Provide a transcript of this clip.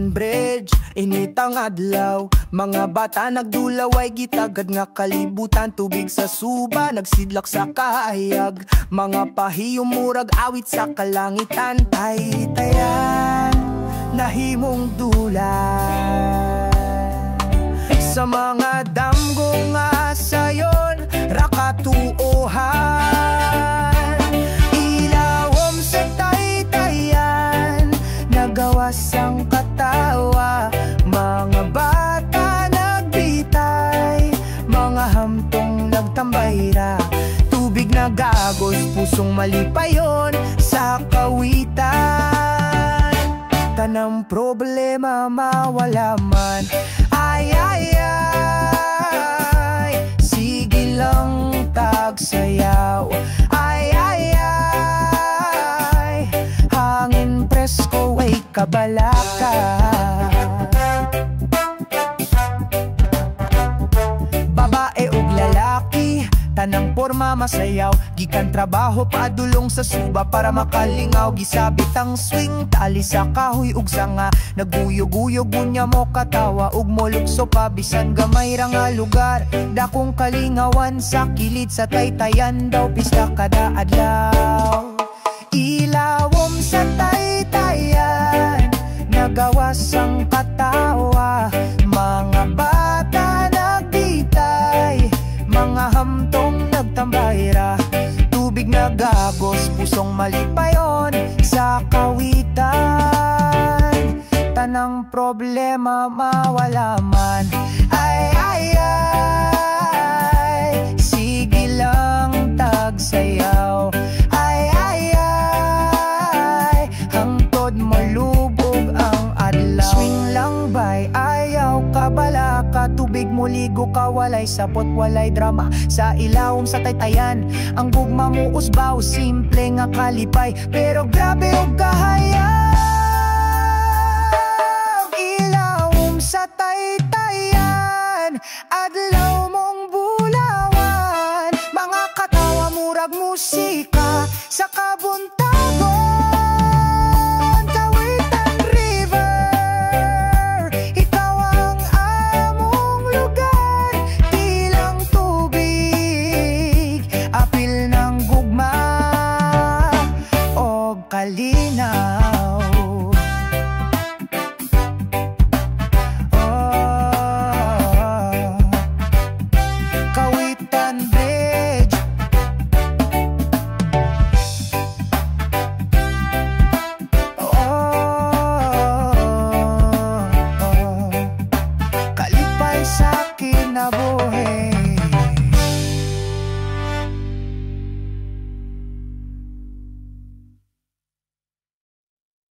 Philippine Bridge, initang adlaw. Mga bata nagdulaway, gitagad nga kalibutan. Tubig sa suba, nagsidlak sa kahayag. Mga pahiyong murag awit sa kalangitan. Tay-tayan, nahimong dulan. Sa mga damgo nga sayon, rakatuohan. Ilawom sa taytayan, nagawas ang katawa. Mga bata nagbitay, mga hamtong nagtambayra. Tubig na gagos, pusong malipayon sa kawitan. Tanang problema mawala man. Ay, ay, ay, sige lang tagsayaw. Ay, ay, ay, hangin presko ay kabalaka. Babae ug lalaki, tanang porma masayaw. Gikan trabaho padulong sa suba para makalingaw. Gisabit ang swing, tali sa kahoy ug sanga. Naguyog-uyog unya mo katawa ug molukso pa bisan gamay ra nga lugar. Dakong kalingawan sa kilid sa taytayan daw pista kada adlaw. Ilawom sa taytayan, nagawas ang katawa. Mga bata nagbitay, mga hamtong nagtambayra. Tubig na gagos, pusong malipayon sa kawitan. Tanang problema mawala man. Ay, ay, ay, sige lang tagsayaw. Ay, ay, ay, hangtod malubog ang adlaw. Swing lang bay, ayaw kabalaka. Tubig mo ligo ka, walay sapot, walay drama. Sa ilawom sa taytayan, ang gugma mo usbaw. Simple nga kalipay, pero grabe og kahaya.